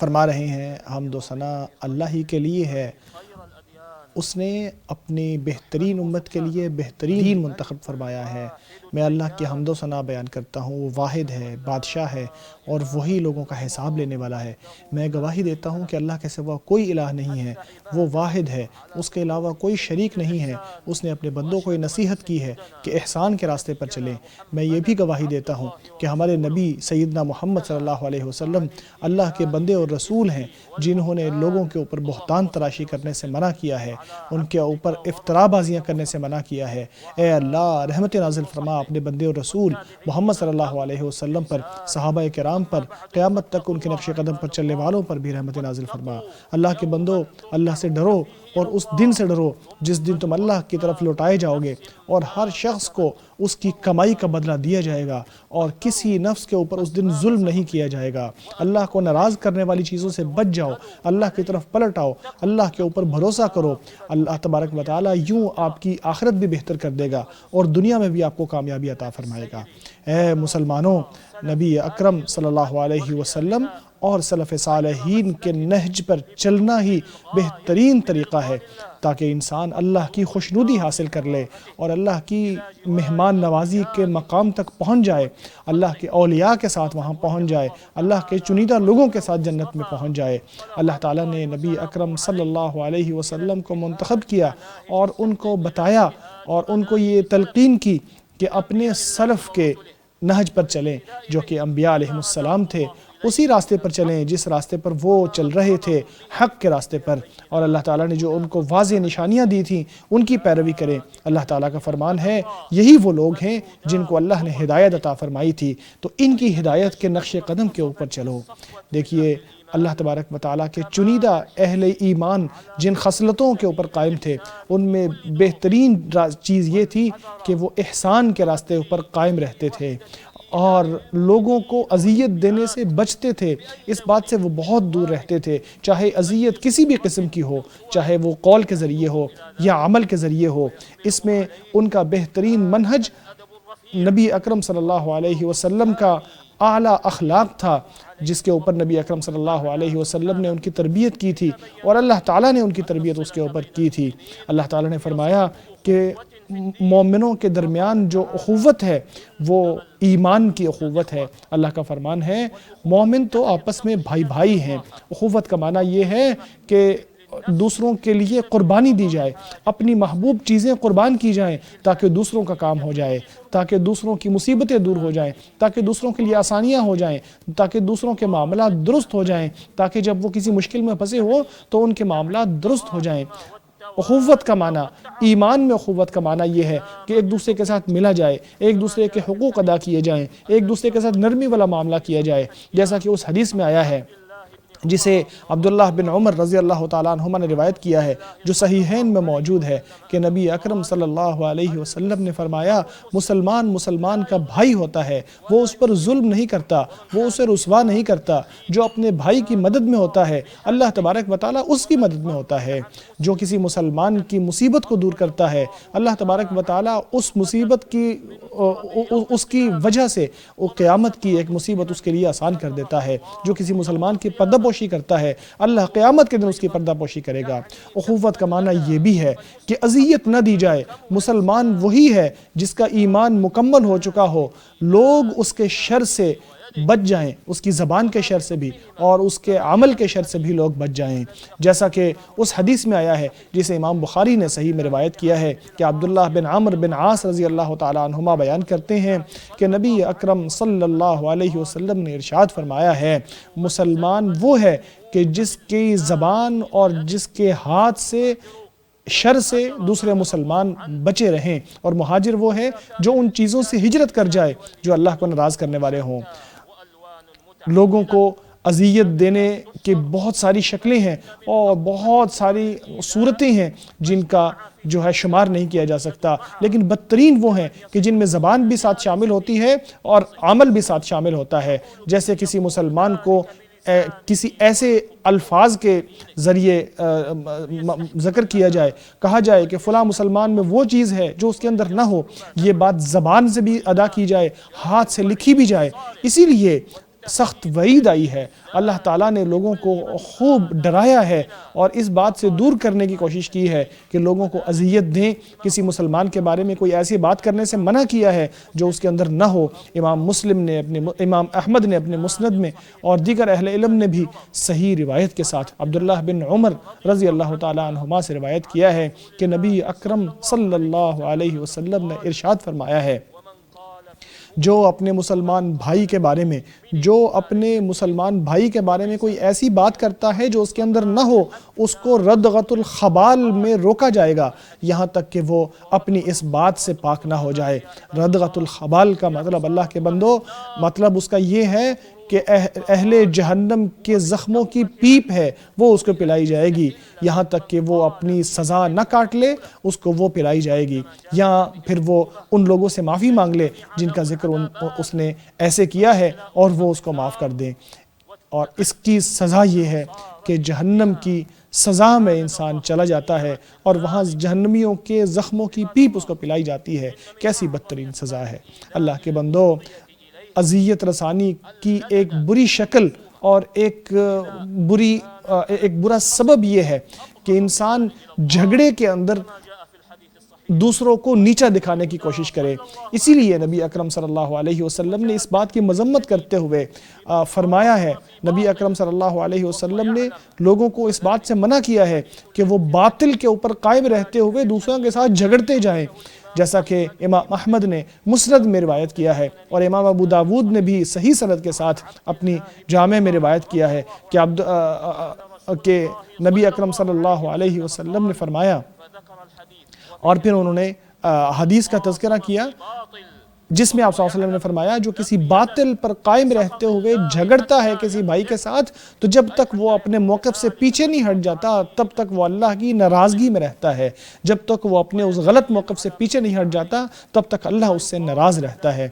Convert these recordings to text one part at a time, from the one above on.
فرما رہے ہیں حمد و ثنا اللہ ہی کے لیے ہے، اس نے اپنی بہترین امت کے لیے بہترین منتخب فرمایا ہے۔ میں اللہ کی حمد و ثنا بیان کرتا ہوں، وہ واحد ہے، بادشاہ ہے، اور وہی لوگوں کا حساب لینے والا ہے۔ میں گواہی دیتا ہوں کہ اللہ کے سوا کوئی الہ نہیں ہے، وہ واحد ہے، اس کے علاوہ کوئی شریک نہیں ہے۔ اس نے اپنے بندوں کو یہ نصیحت کی ہے کہ احسان کے راستے پر چلیں۔ میں یہ بھی گواہی دیتا ہوں کہ ہمارے نبی سیدنا محمد صلی اللہ علیہ وسلم اللہ کے بندے اور رسول ہیں، جنہوں نے لوگوں کے اوپر بہتان تراشی کرنے سے منع کیا ہے، ان کے اوپر افتراء بازیاں کرنے سے منع کیا ہے۔ اے اللہ رحمت نازل فرما اپنے بندے اور رسول محمد صلی اللہ علیہ وسلم پر، صحابہ کرام پر، قیامت تک ان کے نقش قدم پر چلنے والوں پر بھی رحمت نازل فرما۔ اللہ کے بندو، اللہ سے ڈرو، اور اس دن سے ڈرو جس دن تم اللہ کی طرف لوٹائے جاؤ گے، اور ہر شخص کو اس کی کمائی کا بدلہ دیا جائے گا، اور کسی نفس کے اوپر اس دن ظلم نہیں کیا جائے گا۔ اللہ کو ناراض کرنے والی چیزوں سے بچ جاؤ، اللہ کی طرف پلٹ آؤ، اللہ کے اوپر بھروسہ کرو۔ اللہ تبارک و تعالیٰ یوں آپ کی آخرت بھی بہتر کر دے گا اور دنیا میں بھی آپ کو کامیابی عطا فرمائے گا۔ اے مسلمانوں، نبی اکرم صلی اللہ علیہ وسلم اور سلف صالحین کے نہج پر چلنا ہی بہترین طریقہ ہے تاکہ انسان اللہ کی خوشنودی حاصل کر لے اور اللہ کی مہمان نوازی کے مقام تک پہنچ جائے، اللہ کے اولیاء کے ساتھ وہاں پہنچ جائے، اللہ کے چنیدہ لوگوں کے ساتھ جنت میں پہنچ جائے۔ اللہ تعالیٰ نے نبی اکرم صلی اللہ علیہ وسلم کو منتخب کیا اور ان کو بتایا اور ان کو یہ تلقین کی کہ اپنے سلف کے نہج پر چلیں جو کہ انبیاء علیہ السلام تھے، اسی راستے پر چلیں جس راستے پر وہ چل رہے تھے، حق کے راستے پر، اور اللہ تعالیٰ نے جو ان کو واضح نشانیاں دی تھیں ان کی پیروی کریں۔ اللہ تعالیٰ کا فرمان ہے یہی وہ لوگ ہیں جن کو اللہ نے ہدایت عطا فرمائی تھی، تو ان کی ہدایت کے نقش قدم کے اوپر چلو۔ دیکھیے اللہ تبارک و تعالیٰ کے چنیدہ اہل ایمان جن خصلتوں کے اوپر قائم تھے، ان میں بہترین چیز یہ تھی کہ وہ احسان کے راستے اوپر قائم رہتے تھے اور لوگوں کو اذیت دینے سے بچتے تھے۔ اس بات سے وہ بہت دور رہتے تھے، چاہے اذیت کسی بھی قسم کی ہو، چاہے وہ قول کے ذریعے ہو یا عمل کے ذریعے ہو۔ اس میں ان کا بہترین منہج نبی اکرم صلی اللہ علیہ وسلم کا اعلیٰ اخلاق تھا، جس کے اوپر نبی اکرم صلی اللہ علیہ وسلم نے ان کی تربیت کی تھی اور اللہ تعالیٰ نے ان کی تربیت اس کے اوپر کی تھی۔ اللہ تعالیٰ نے فرمایا کہ مومنوں کے درمیان جو اخوت ہے وہ ایمان کی اخوت ہے۔ اللہ کا فرمان ہے مومن تو آپس میں بھائی بھائی ہیں۔ اخوت کا معنی یہ ہے کہ دوسروں کے لیے قربانی دی جائے، اپنی محبوب چیزیں قربان کی جائیں تاکہ دوسروں کا کام ہو جائے، تاکہ دوسروں کی مصیبتیں دور ہو جائیں، تاکہ دوسروں کے لیے آسانیاں ہو جائیں، تاکہ دوسروں کے معاملات درست ہو جائیں، تاکہ جب وہ کسی مشکل میں پھنسے ہو تو ان کے معاملات درست ہو جائیں۔ اخوت کا معنی، ایمان میں اخوت کا معنی یہ ہے کہ ایک دوسرے کے ساتھ ملا جائے، ایک دوسرے کے حقوق ادا کیے جائیں، ایک دوسرے کے ساتھ نرمی والا معاملہ کیا جائے، جیسا کہ اس حدیث میں آیا ہے جسے عبداللہ بن عمر رضی اللہ تعالیٰ عنہما نے روایت کیا ہے، جو صحیحین میں موجود ہے کہ نبی اکرم صلی اللہ علیہ وسلم نے فرمایا مسلمان مسلمان کا بھائی ہوتا ہے، وہ اس پر ظلم نہیں کرتا، وہ اسے رسوا نہیں کرتا۔ جو اپنے بھائی کی مدد میں ہوتا ہے اللہ تبارک و تعالیٰ اس کی مدد میں ہوتا ہے۔ جو کسی مسلمان کی مصیبت کو دور کرتا ہے اللہ تبارک و تعالیٰ اس مصیبت کی اس کی وجہ سے وہ قیامت کی ایک مصیبت اس کے لیے آسان کر دیتا ہے۔ جو کسی مسلمان کی پردہ پوشی کرتا ہے اللہ قیامت کے دن اس کی پردہ پوشی کرے گا۔ اخوت کا معنی یہ بھی ہے کہ اذیت نہ دی جائے۔ مسلمان وہی ہے جس کا ایمان مکمل ہو چکا ہو، لوگ اس کے شر سے بچ جائیں، اس کی زبان کے شر سے بھی اور اس کے عمل کے شر سے بھی لوگ بچ جائیں، جیسا کہ اس حدیث میں آیا ہے جسے امام بخاری نے صحیح میں روایت کیا ہے کہ عبداللہ بن عمرو بن عاص رضی اللہ تعالیٰ عنہما بیان کرتے ہیں کہ نبی اکرم صلی اللہ علیہ وسلم نے ارشاد فرمایا ہے مسلمان وہ ہے کہ جس کی زبان اور جس کے ہاتھ سے شر سے دوسرے مسلمان بچے رہیں، اور مہاجر وہ ہے جو ان چیزوں سے ہجرت کر جائے جو اللہ کو ناراض کرنے والے ہوں۔ لوگوں کو اذیت دینے کی بہت ساری شکلیں ہیں اور بہت ساری صورتیں ہیں جن کا جو ہے شمار نہیں کیا جا سکتا، لیکن بدترین وہ ہیں کہ جن میں زبان بھی ساتھ شامل ہوتی ہے اور عمل بھی ساتھ شامل ہوتا ہے۔ جیسے کسی مسلمان کو کسی ایسے الفاظ کے ذریعے ذکر کیا جائے، کہا جائے کہ فلاں مسلمان میں وہ چیز ہے جو اس کے اندر نہ ہو، یہ بات زبان سے بھی ادا کی جائے، ہاتھ سے لکھی بھی جائے۔ اسی لیے سخت وعید آئی ہے۔ اللہ تعالیٰ نے لوگوں کو خوب ڈرایا ہے اور اس بات سے دور کرنے کی کوشش کی ہے کہ لوگوں کو اذیت دیں، کسی مسلمان کے بارے میں کوئی ایسی بات کرنے سے منع کیا ہے جو اس کے اندر نہ ہو۔ امام احمد نے اپنے مسند میں اور دیگر اہل علم نے بھی صحیح روایت کے ساتھ عبداللہ بن عمر رضی اللہ تعالیٰ عنہما سے روایت کیا ہے کہ نبی اکرم صلی اللہ علیہ وسلم نے ارشاد فرمایا ہے، جو اپنے مسلمان بھائی کے بارے میں کوئی ایسی بات کرتا ہے جو اس کے اندر نہ ہو، اس کو ردغۃ الخبال میں روکا جائے گا یہاں تک کہ وہ اپنی اس بات سے پاک نہ ہو جائے۔ ردغۃ الخبال کا مطلب اللہ کے بندو، مطلب اس کا یہ ہے کہ اہل جہنم کے زخموں کی پیپ ہے، وہ اس کو پلائی جائے گی یہاں تک کہ وہ اپنی سزا نہ کاٹ لے، اس کو وہ پلائی جائے گی، یا پھر وہ ان لوگوں سے معافی مانگ لے جن کا ذکر اس نے ایسے کیا ہے اور وہ اس کو معاف کر دیں۔ اور اس کی سزا یہ ہے کہ جہنم کی سزا میں انسان چلا جاتا ہے اور وہاں جہنمیوں کے زخموں کی پیپ اس کو پلائی جاتی ہے۔ کیسی بدترین سزا ہے۔ اللہ کے بندو، اذیت رسانی کی ایک بری شکل اور ایک برا سبب یہ ہے کہ انسان جھگڑے کے اندر دوسروں کو نیچا دکھانے کی کوشش کرے۔ اسی لیے نبی اکرم صلی اللہ علیہ وسلم نے اس بات کی مذمت کرتے ہوئے فرمایا ہے، نبی اکرم صلی اللہ علیہ وسلم نے لوگوں کو اس بات سے منع کیا ہے کہ وہ باطل کے اوپر قائم رہتے ہوئے دوسروں کے ساتھ جھگڑتے جائیں، جیسا کہ امام احمد نے مسند میں روایت کیا ہے اور امام ابو داود نے بھی صحیح سند کے ساتھ اپنی جامع میں روایت کیا ہے کہ نبی اکرم صلی اللہ علیہ وسلم نے فرمایا، اور پھر انہوں نے حدیث کا تذکرہ کیا جس میں آپ صلی اللہ علیہ وسلم نے فرمایا، جو کسی باطل پر قائم رہتے ہوئے جھگڑتا ہے کسی بھائی کے ساتھ، تو جب تک وہ اپنے موقف سے پیچھے نہیں ہٹ جاتا تب تک وہ اللہ کی ناراضگی میں رہتا ہے، جب تک وہ اپنے اس غلط موقف سے پیچھے نہیں ہٹ جاتا تب تک اللہ اس سے ناراض رہتا ہے۔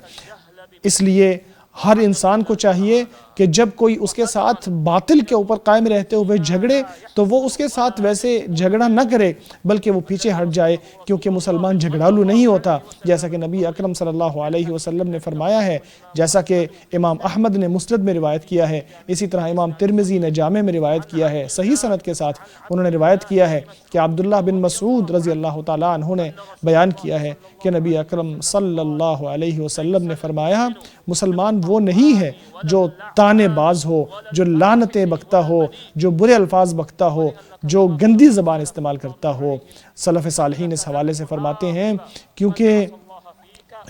اس لیے ہر انسان کو چاہیے کہ جب کوئی اس کے ساتھ باطل کے اوپر قائم رہتے ہوئے جھگڑے تو وہ اس کے ساتھ ویسے جھگڑا نہ کرے بلکہ وہ پیچھے ہٹ جائے، کیونکہ مسلمان جھگڑالو نہیں ہوتا، جیسا کہ نبی اکرم صلی اللہ علیہ وسلم نے فرمایا ہے، جیسا کہ امام احمد نے مسند میں روایت کیا ہے، اسی طرح امام ترمذی نے جامع میں روایت کیا ہے، صحیح سند کے ساتھ انہوں نے روایت کیا ہے کہ عبداللہ بن مسعود رضی اللہ تعالیٰ عنہ نے بیان کیا ہے کہ نبی اکرم صلی اللہ علیہ وسلم نے فرمایا، مسلمان وہ نہیں ہے جو تانے باز ہو، جو لعنتیں بکتا ہو، جو برے الفاظ بکتا ہو، جو گندی زبان استعمال کرتا ہو۔ سلف صالحین اس حوالے سے فرماتے ہیں، کیونکہ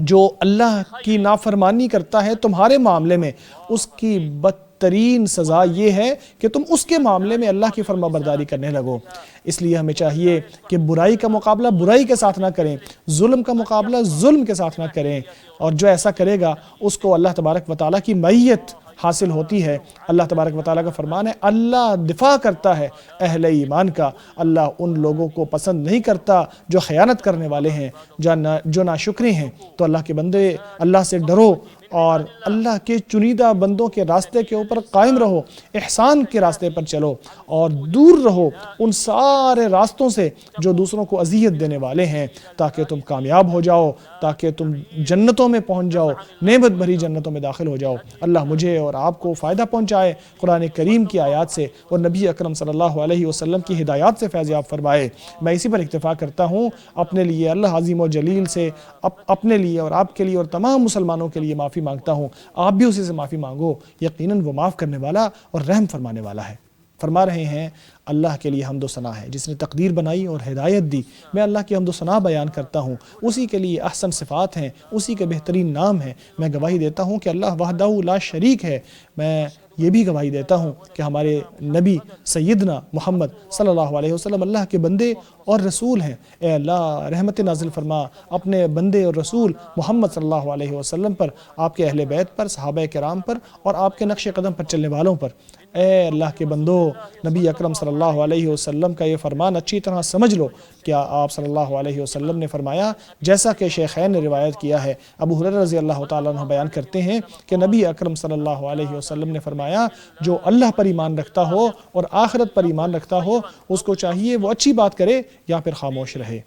جو اللہ کی نافرمانی کرتا ہے تمہارے معاملے میں، اس کی بدترین سزا یہ ہے کہ تم اس کے معاملے میں اللہ کی فرما برداری کرنے لگو۔ اس لیے ہمیں چاہیے کہ برائی کا مقابلہ برائی کے ساتھ نہ کریں، ظلم کا مقابلہ ظلم کے ساتھ نہ کریں، اور جو ایسا کرے گا اس کو اللہ تبارک و تعالیٰ کی معیت حاصل ہوتی ہے۔ اللہ تبارک و تعالیٰ کا فرمان ہے، اللہ دفاع کرتا ہے اہل ایمان کا، اللہ ان لوگوں کو پسند نہیں کرتا جو خیانت کرنے والے ہیں، جو ناشکرے ہیں۔ تو اللہ کے بندے، اللہ سے ڈرو اور اللہ کے چنیدہ بندوں کے راستے کے اوپر قائم رہو، احسان کے راستے پر چلو اور دور رہو ان سارے راستوں سے جو دوسروں کو اذیت دینے والے ہیں، تاکہ تم کامیاب ہو جاؤ، تاکہ تم جنتوں میں پہنچ جاؤ، نعمت بھری جنتوں میں داخل ہو جاؤ۔ اللہ مجھے اور آپ کو فائدہ پہنچائے، قرآن کریم کی آیات سے اور نبی اکرم صلی اللہ علیہ وسلم کی ہدایات سے فیض یاب فرمائے۔ میں اسی پر اکتفا کرتا ہوں، اپنے لیے اللہ عظیم و جلیل سے اپنے لیے اور آپ کے لیے اور تمام مسلمانوں کے لیے معافی مانگتا ہوں۔ آپ بھی اسی سے معافی مانگو، یقیناً وہ معاف کرنے والا اور رحم فرمانے والا ہے۔ فرما رہے ہیں، اللہ کے لیے حمد و ثنا ہے جس نے تقدیر بنائی اور ہدایت دی۔ میں اللہ کی حمد و ثنا بیان کرتا ہوں، اسی کے لیے احسن صفات ہیں، اسی کے بہترین نام ہیں۔ میں گواہی دیتا ہوں کہ اللہ وحدہ لا شریک ہے۔ میں یہ بھی گواہی دیتا ہوں کہ ہمارے نبی سیدنا محمد صلی اللہ علیہ وسلم اللہ کے بندے اور رسول ہیں۔ اے اللہ رحمت نازل فرما اپنے بندے اور رسول محمد صلی اللہ علیہ وسلم پر، آپ کے اہل بیت پر، صحابہ کرام پر اور آپ کے نقش قدم پر چلنے والوں پر۔ اے اللہ کے بندو، نبی اکرم صلی اللہ علیہ وسلم کا یہ فرمان اچھی طرح سمجھ لو۔ کیا آپ صلی اللہ علیہ وسلم نے فرمایا، جیسا کہ شیخین نے روایت کیا ہے، ابو ہریرہ رضی اللہ تعالیٰ عنہ بیان کرتے ہیں کہ نبی اکرم صلی اللہ علیہ وسلم نے فرمایا، جو اللہ پر ایمان رکھتا ہو اور آخرت پر ایمان رکھتا ہو، اس کو چاہیے وہ اچھی بات کرے یا پھر خاموش رہے۔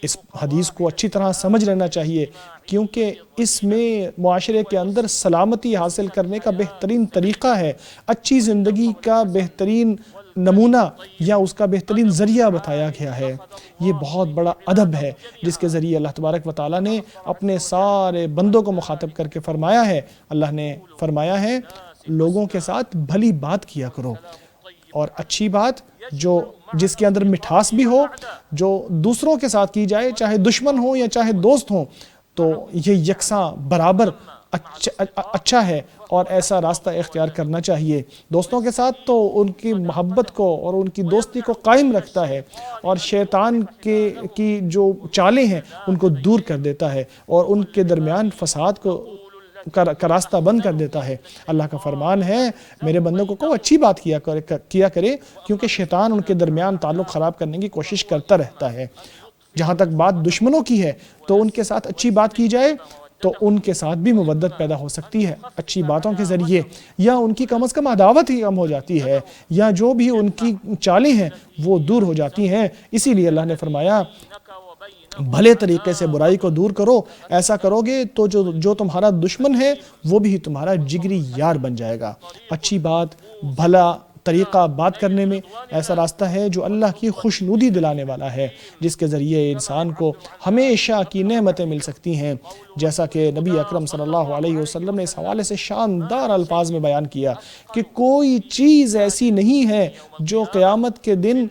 اس حدیث کو اچھی طرح سمجھ لینا چاہیے، کیونکہ اس میں معاشرے کے اندر سلامتی حاصل کرنے کا بہترین طریقہ ہے، اچھی زندگی کا بہترین نمونہ یا اس کا بہترین ذریعہ بتایا گیا ہے۔ یہ بہت بڑا ادب ہے جس کے ذریعے اللہ تبارک و تعالیٰ نے اپنے سارے بندوں کو مخاطب کر کے فرمایا ہے۔ اللہ نے فرمایا ہے لوگوں کے ساتھ بھلی بات کیا کرو، اور اچھی بات جس کے اندر مٹھاس بھی ہو، جو دوسروں کے ساتھ کی جائے، چاہے دشمن ہو یا چاہے دوست ہوں، تو یہ یکساں برابر اچھا ہے اور ایسا راستہ اختیار کرنا چاہیے۔ دوستوں کے ساتھ تو ان کی محبت کو اور ان کی دوستی کو قائم رکھتا ہے، اور شیطان کی جو چالیں ہیں ان کو دور کر دیتا ہے اور ان کے درمیان فساد کا راستہ بند کر دیتا ہے۔ اللہ کا فرمان ہے میرے بندوں کو کہو اچھی بات کیا کرے، کیونکہ شیطان ان کے درمیان تعلق خراب کرنے کی کوشش کرتا رہتا ہے۔ جہاں تک بات دشمنوں کی ہے تو ان کے ساتھ اچھی بات کی جائے تو ان کے ساتھ بھی مودت پیدا ہو سکتی ہے اچھی باتوں کے ذریعے، یا ان کی کم از کم عداوت ہی کم ہو جاتی ہے، یا جو بھی ان کی چالیں ہیں وہ دور ہو جاتی ہیں۔ اسی لیے اللہ نے فرمایا بھلے طریقے سے برائی کو دور کرو، ایسا کرو گے تو جو تمہارا دشمن ہے وہ بھی تمہارا جگری یار بن جائے گا۔ اچھی بات، بھلا طریقہ بات کرنے میں ایسا راستہ ہے جو اللہ کی خوشنودی دلانے والا ہے، جس کے ذریعے انسان کو ہمیشہ کی نعمتیں مل سکتی ہیں، جیسا کہ نبی اکرم صلی اللہ علیہ وسلم نے اس حوالے سے شاندار الفاظ میں بیان کیا کہ کوئی چیز ایسی نہیں ہے جو قیامت کے دن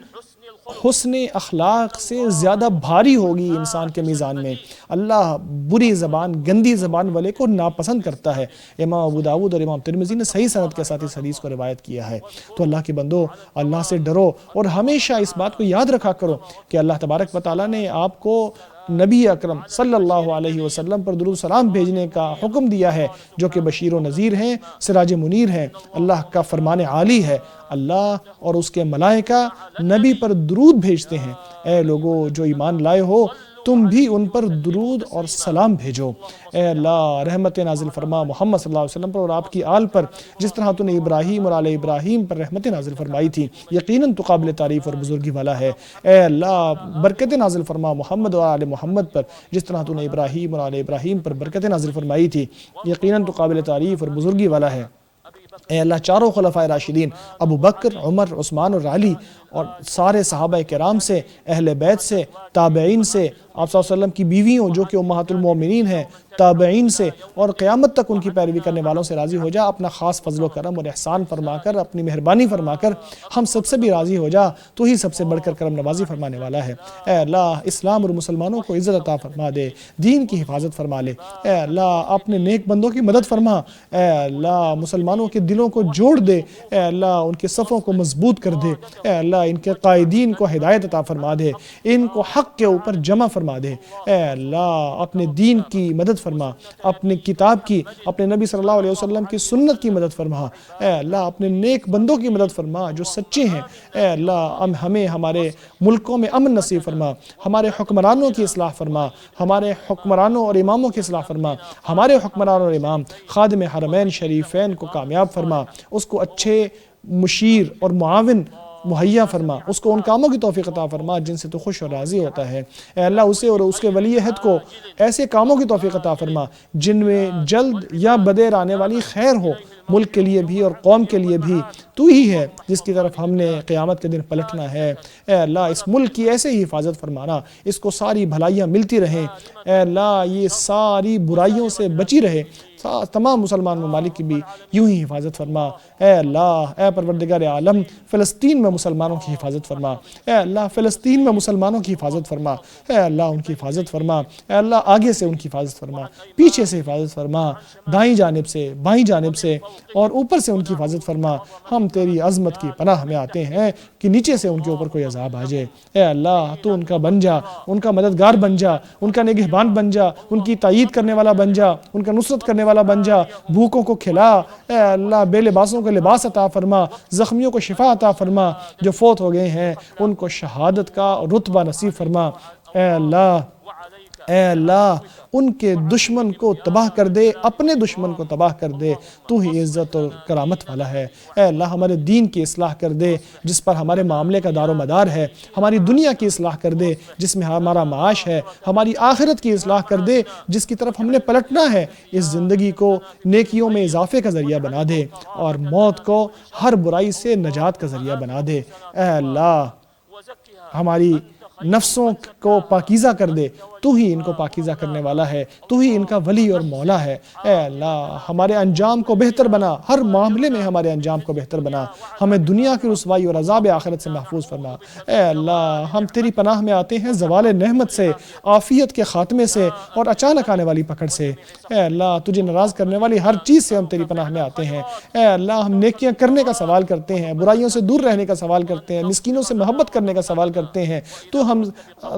حسن اخلاق سے زیادہ بھاری ہوگی انسان کے میزان میں۔ اللہ بری زبان، گندی زبان والے کو ناپسند کرتا ہے۔ امام ابو داؤد اور امام ترمذی نے صحیح سند کے ساتھ اس حدیث کو روایت کیا ہے۔ تو اللہ کے بندو، اللہ سے ڈرو اور ہمیشہ اس بات کو یاد رکھا کرو کہ اللہ تبارک و تعالیٰ نے آپ کو نبی اکرم صلی اللہ علیہ وسلم پر درود و سلام بھیجنے کا حکم دیا ہے، جو کہ بشیر و نذیر ہیں، سراج منیر ہیں۔ اللہ کا فرمان عالی ہے، اللہ اور اس کے ملائکہ نبی پر درود بھیجتے ہیں۔ اے لوگو جو ایمان لائے ہو، تم بھی ان پر درود اور سلام بھیجو۔ اے اللہ رحمت نازل فرما محمد صلی اللہ علیہ وسلم پر اور آپ کی آل پر، جس طرح تو نے ابراہیم اور آل ابراہیم پر رحمت نازل فرمائی تھی، یقیناً تو قابل تعریف اور بزرگی والا ہے۔ اے اللہ برکت نازل فرما محمد اور آل محمد پر، جس طرح تو نے ابراہیم اور آل ابراہیم پر برکت نازل فرمائی تھی، یقیناً تو قابل تعریف اور بزرگی والا ہے۔ اے اللہ چاروں خلفائے راشدین ابو بکر، عمر، عثمان اور علی اور سارے صحابہ کرام سے، اہل بیت سے، تابعین سے، آپ صلی اللہ علیہ وسلم کی بیویوں جو کہ امہات المومنین ہیں، تابعین سے اور قیامت تک ان کی پیروی کرنے والوں سے راضی ہو جا۔ اپنا خاص فضل و کرم اور احسان فرما کر، اپنی مہربانی فرما کر ہم سب سے بھی راضی ہو جا، تو ہی سب سے بڑھ کر کرم نوازی فرمانے والا ہے۔ اے اللہ اسلام اور مسلمانوں کو عزت عطا فرما دے، دین کی حفاظت فرما لے۔ اے اللہ اپنے نیک بندوں کی مدد فرما۔ اے اللہ مسلمانوں کے دلوں کو جوڑ دے، اے اللہ ان کے صفوں کو مضبوط کر دے، اے اللہ ان کے قائدین کو ہدایت عطا فرما دے، ان کو حق کے اوپر جمع فرما دے۔ اے اللہ اپنے دین کی مدد فرما، اپنے کتاب کی، اپنے نبی صلی اللہ علیہ وسلم کی سنت کی مدد فرما۔ اے اللہ اپنے نیک بندوں کی مدد فرما جو سچے ہیں۔ اے اللہ ہمیں ہمارے ملکوں میں امن نصیب فرما، ہمارے حکمرانوں کی اصلاح فرما، ہمارے حکمرانوں اور اماموں کی اصلاح فرما، ہمارے حکمران اور امام خادم حرمین شریفین کو کامیاب فرما، اس کو اچھے مشیر اور معاون مہیا فرما، اس کو ان کاموں کی توفیق عطا فرما جن سے تو خوش اور راضی ہوتا ہے۔ اے اللہ اسے اور اس کے ولی عہد کو ایسے کاموں کی توفیق عطا فرما جن میں جلد یا بدیر آنے والی خیر ہو، ملک کے لیے بھی اور قوم کے لیے بھی۔ تو ہی ہے جس کی طرف ہم نے قیامت کے دن پلٹنا ہے۔ اے اللہ اس ملک کی ایسے ہی حفاظت فرمانا، اس کو ساری بھلائیاں ملتی رہیں۔ اے اللہ یہ ساری برائیوں سے بچی رہے، تمام مسلمان ممالک کی بھی یوں ہی حفاظت فرما۔ اے اللہ اے پروردگار عالم فلسطین میں مسلمانوں کی حفاظت فرما۔ اے اللہ فلسطین میں مسلمانوں کی حفاظت فرما۔ اے اللہ ان کی حفاظت فرما۔ اے اللہ آگے سے ان کی حفاظت فرما، پیچھے سے حفاظت فرما، دائیں جانب سے، بائیں جانب سے اور اوپر سے ان کی حفاظت فرما۔ ہم تیری عظمت کی پناہ میں آتے ہیں کہ نیچے سے ان کے اوپر کوئی عذاب آ جائے۔ اے اللہ تو ان کا بن جا، ان کا مددگار بن جا، ان کا نگہبان بن جا، ان کی تائید کرنے والا بن جا، ان کا نصرت کرنے والا بن جا، بھوکوں کو کھلا۔ اے اللہ بے لباسوں کو لباس عطا فرما، زخمیوں کو شفا عطا فرما، جو فوت ہو گئے ہیں ان کو شہادت کا رتبہ نصیب فرما۔ اے اللہ اے اللہ ان کے دشمن کو تباہ کر دے، اپنے دشمن کو تباہ کر دے، تو ہی عزت اور کرامت والا ہے۔ اے اللہ ہمارے دین کی اصلاح کر دے جس پر ہمارے معاملے کا دار و مدار ہے، ہماری دنیا کی اصلاح کر دے جس میں ہمارا معاش ہے، ہماری آخرت کی اصلاح کر دے جس کی طرف ہم نے پلٹنا ہے۔ اس زندگی کو نیکیوں میں اضافے کا ذریعہ بنا دے اور موت کو ہر برائی سے نجات کا ذریعہ بنا دے۔ اے اللہ ہماری نفسوں کو پاکیزہ کر دے، تو ہی ان کو پاکیزہ کرنے والا ہے، تو ہی ان کا ولی اور مولا ہے۔ اے اللہ ہمارے انجام کو بہتر بنا، ہر معاملے میں ہمارے انجام کو بہتر بنا، ہمیں دنیا کی رسوائی اور عذاب آخرت سے محفوظ فرما۔ اے اللہ ہم تیری پناہ میں آتے ہیں زوال نعمت سے، عافیت کے خاتمے سے اور اچانک آنے والی پکڑ سے۔ اے اللہ تجھے ناراض کرنے والی ہر چیز سے ہم تیری پناہ میں آتے ہیں۔ اے اللہ ہم نیکیاں کرنے کا سوال کرتے ہیں، برائیوں سے دور رہنے کا سوال کرتے ہیں، مسکینوں سے محبت کرنے کا سوال کرتے ہیں، تو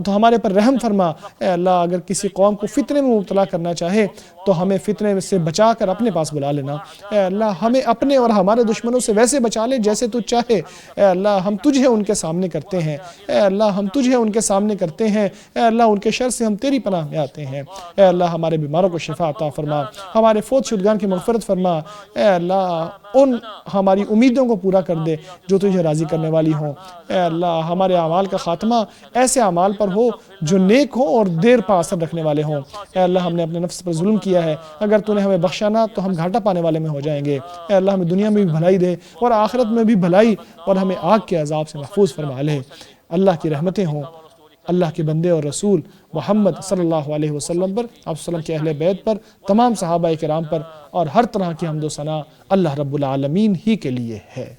ہمارے پر رحم فرما۔ اے اللہ اگر کسی قوم کو فتنے میں مبتلا کرنا چاہے تو ہمیں فتنے سے بچا کر اپنے پاس بلا لینا۔ اے اللہ ہمیں اپنے اور ہمارے دشمنوں سے ویسے بچا لے جیسے تو چاہے۔ اے اللہ ہم تجھے ان کے سامنے کرتے ہیں، اے اللہ ہم تجھے ان کے سامنے کرتے ہیں، اے اللہ ان کے شر سے ہم تیری پناہ میں آتے ہیں۔ اے اللہ ہمارے بیماروں کو شفا عطا فرما، ہمارے فوت شدگان کی مغفرت فرما۔ اے اللہ ان ہماری امیدوں کو پورا کر دے جو تجھے راضی کرنے والی ہوں۔ اے اللہ ہمارے اعمال کا خاتمہ ایسے اعمال پر ہو جو نیک ہوں اور دیر پا اثر رکھنے والے ہوں۔ اے اللہ ہم نے اپنے نفس پر ظلم کیا ہے، اگر تو نے ہمیں بخشا نہ تو ہم گھاٹا پانے والے میں ہو جائیں گے۔ اے اللہ ہمیں دنیا میں بھی بھلائی دے اور آخرت میں بھی بھلائی، اور ہمیں آگ کے عذاب سے محفوظ فرما لے۔ اللہ کی رحمتیں ہوں اللہ کے بندے اور رسول محمد صلی اللہ علیہ وسلم پر، آپ وسلم کے اہل بیت پر، تمام صحابہ کرام پر، اور ہر طرح کی حمد و ثنا اللہ رب العالمین ہی کے لیے ہے۔